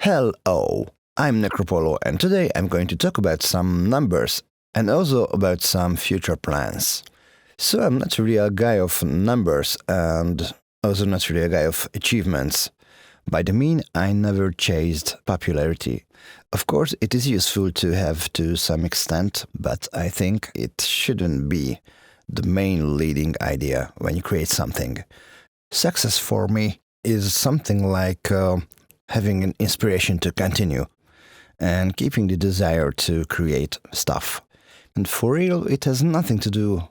Hello, I'm NecroPolo, and today I'm going to talk about some numbers and also about some future plans. So I'm not really a guy of numbers and also not really a guy of achievements. By the mean, I never chased popularity. Of course, it is useful to have to some extent, but I think it shouldn't be the main leading idea when you create something. Success for me is something like having an inspiration to continue and keeping the desire to create stuff. And for real, it has nothing to do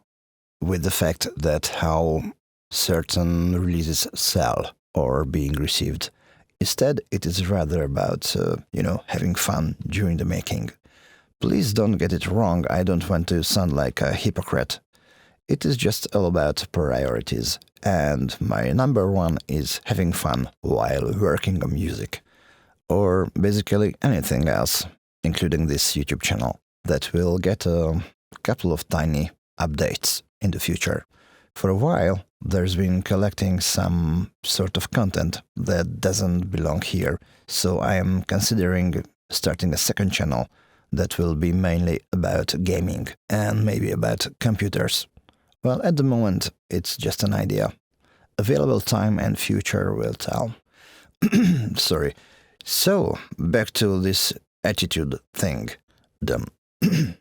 with the fact that how certain releases sell or being received. Instead, it is rather about, having fun during the making. Please don't get it wrong, I don't want to sound like a hypocrite. It is just all about priorities, and my number one is having fun while working on music, or basically anything else, including this YouTube channel, that will get a couple of tiny updates in the future. For a while, there's been collecting some sort of content that doesn't belong here, so I am considering starting a second channel that will be mainly about gaming and maybe about computers. Well, at the moment, it's just an idea. Available time and future will tell. Sorry. So, back to this attitude thing. In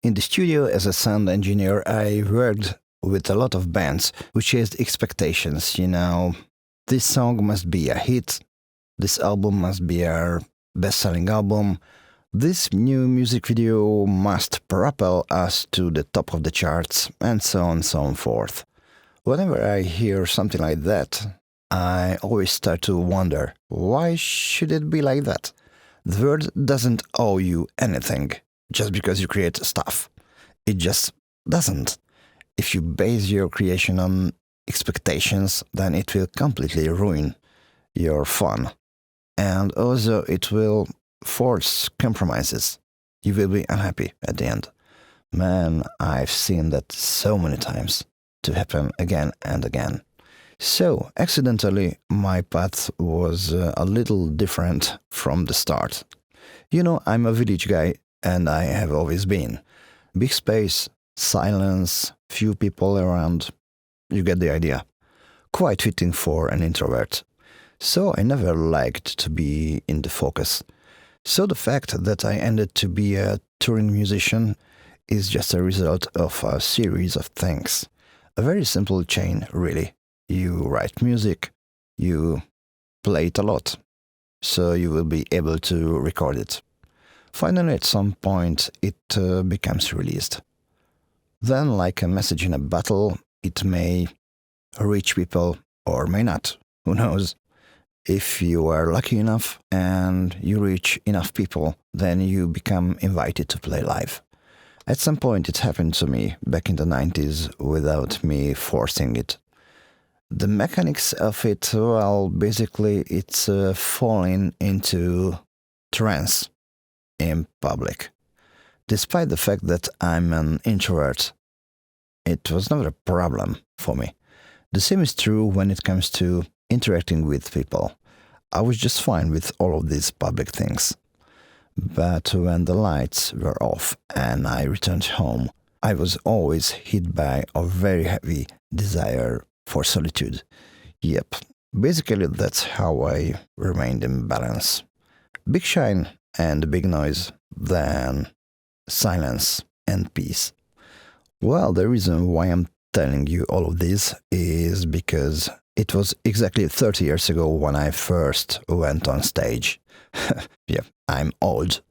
the studio as a sound engineer, I worked with a lot of bands who chased expectations, this song must be a hit, this album must be our best-selling album, this new music video must propel us to the top of the charts, and so on and so forth. Whenever I hear something like that, I always start to wonder, why should it be like that? The world doesn't owe you anything just because you create stuff. It just doesn't. If you base your creation on expectations, then it will completely ruin your fun. And also it will force compromises. You will be unhappy at the end. Man, I've seen that so many times to happen again and again. So, accidentally, my path was a little different from the start. I'm a village guy, and I have always been. Big space, silence, few people around. You get the idea. Quite fitting for an introvert. So I never liked to be in the focus. So the fact that I ended to be a touring musician is just a result of a series of things. A very simple chain, really. You write music, you play it a lot, so you will be able to record it. Finally, at some point, it becomes released. Then, like a message in a bottle, it may reach people or may not. Who knows? If you are lucky enough and you reach enough people, then you become invited to play live. At some point it happened to me back in the 90s without me forcing it. The mechanics of it, well, basically it's falling into trance in public. Despite the fact that I'm an introvert, it was not a problem for me. The same is true when it comes to interacting with people. I was just fine with all of these public things. But when the lights were off and I returned home, I was always hit by a very heavy desire for solitude. Yep, basically that's how I remained in balance. Big shine and big noise, then silence and peace. Well, the reason why I'm telling you all of this is because it was exactly 30 years ago when I first went on stage. Yeah, I'm old.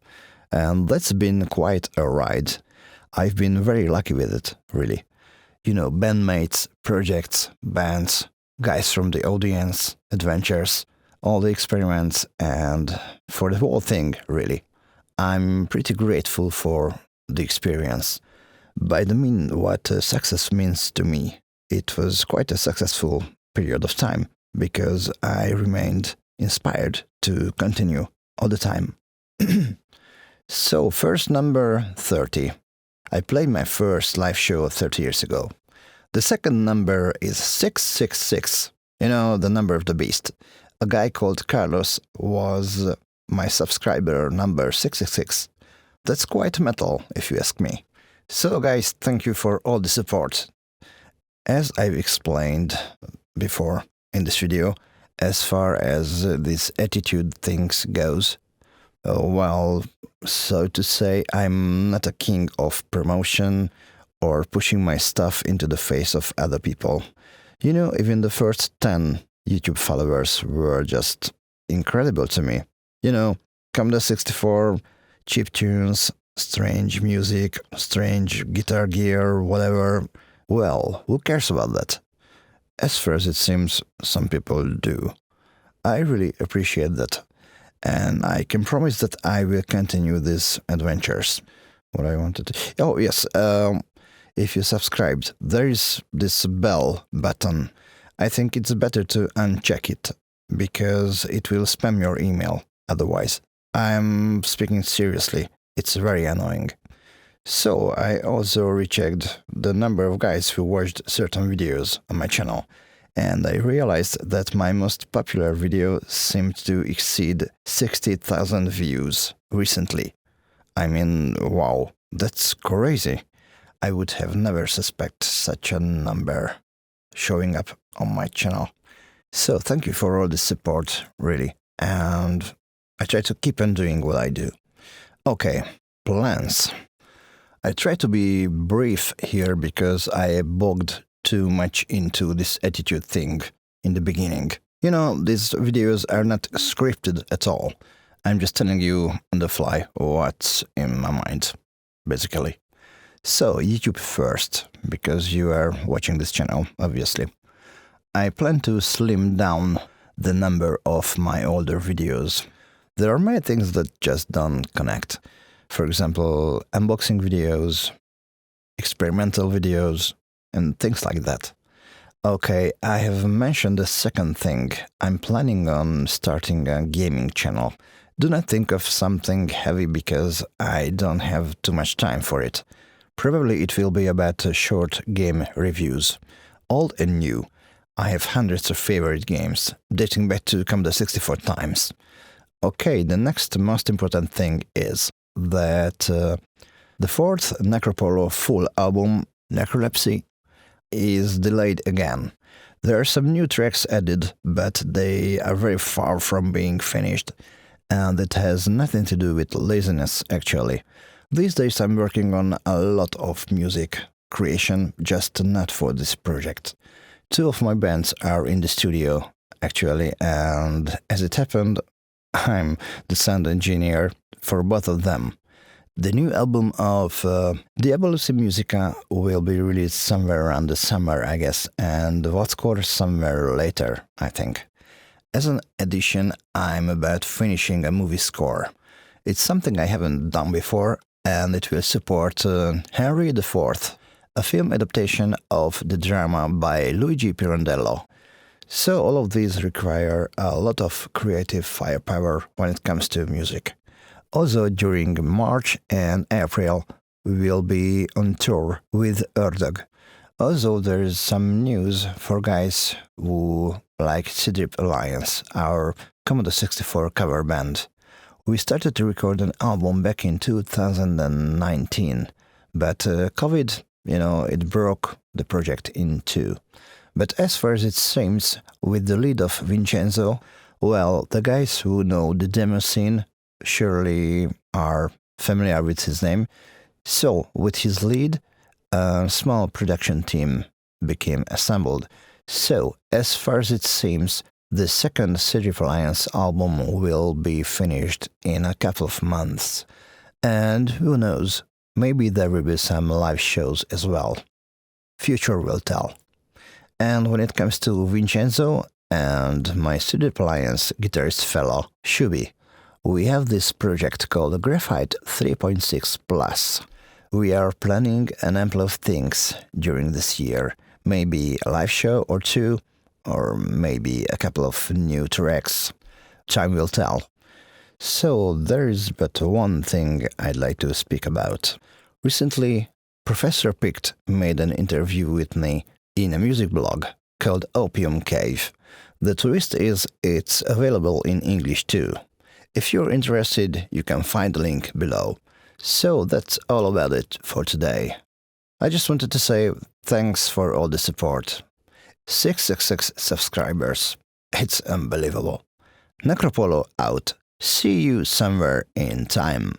And that's been quite a ride. I've been very lucky with it, really. Bandmates, projects, bands, guys from the audience, adventures, all the experiments, and for the whole thing, really. I'm pretty grateful for the experience. By the mean, what success means to me, it was quite a successful period of time because I remained inspired to continue all the time. So, first number 30. I played my first live show 30 years ago. The second number is 666, the number of the beast. a guy called Carlos was my subscriber number 666. That's quite metal, if you ask me. So guys, thank you for all the support. As I've explained before in this video, as far as this attitude things goes, well, so to say, I'm not a king of promotion or pushing my stuff into the face of other people. You know, even the first 10 YouTube followers were just incredible to me. You know, Commodore 64, cheap tunes, strange music, strange guitar gear, whatever. Well, who cares about that? As far as it seems, some people do. I really appreciate that. And I can promise that I will continue these adventures. What I wanted to... Oh, yes. If you subscribed, there is this bell button. I think it's better to uncheck it, because it will spam your email otherwise. I'm speaking seriously. It's very annoying. So I also rechecked the number of guys who watched certain videos on my channel, and I realized that my most popular video seemed to exceed 60,000 views recently. I mean, wow, that's crazy. I would have never suspected such a number showing up on my channel. So thank you for all the support, really, and I try to keep on doing what I do. Okay, plans. I try to be brief here because I bogged too much into this attitude thing in the beginning. You know, these videos are not scripted at all. I'm just telling you on the fly what's in my mind, basically. So, YouTube first, because you are watching this channel, obviously. I plan to slim down the number of my older videos. There are many things that just don't connect. For example, unboxing videos, experimental videos, and things like that. Okay, I have mentioned the second thing. I'm planning on starting a gaming channel. Do not think of something heavy because I don't have too much time for it. Probably it will be about short game reviews, old and new. I have hundreds of favorite games, dating back to Commodore 64 times. Okay, the next most important thing is that the fourth NecroPolo full album, Necrolepsy, is delayed again. There are some new tracks added, but they are very far from being finished, and it has nothing to do with laziness, actually. These days I'm working on a lot of music creation, just not for this project. Two of my bands are in the studio, actually, and as it happened, I'm the sound engineer for both of them. The new album of Diabolus Musica will be released somewhere around the summer, I guess, and Wackor somewhere later, I think. As an addition, I'm about finishing a movie score. It's something I haven't done before, and it will support Henry IV, a film adaptation of the drama by Luigi Pirandello. So all of these require a lot of creative firepower when it comes to music. Also, during March and April, we will be on tour with Ørdøg. Also, there is some news for guys who like SIDRIP Alliance, our Commodore 64 cover band. We started to record an album back in 2019, but COVID, it broke the project in two. But as far as it seems, with the lead of Vincenzo, well, the guys who know the demo scene surely are familiar with his name. So, with his lead, a small production team became assembled. So, as far as it seems, the second SIDRIP Alliance album will be finished in a couple of months. And who knows, maybe there will be some live shows as well. Future will tell. And when it comes to Vincenzo and my SIDRIP Alliance guitarist fellow, Shubi, we have this project called Graphite 3.6 Plus. We are planning an ample of things during this year, maybe a live show or two, or maybe a couple of new tracks. Time will tell. So there is but one thing I'd like to speak about. Recently, Professor Pict made an interview with me in a music blog called Opium Cave. The twist is it's available in English too. If you're interested, you can find the link below. So that's all about it for today. I just wanted to say thanks for all the support. 666 subscribers. It's unbelievable. NecroPolo out. See you somewhere in time.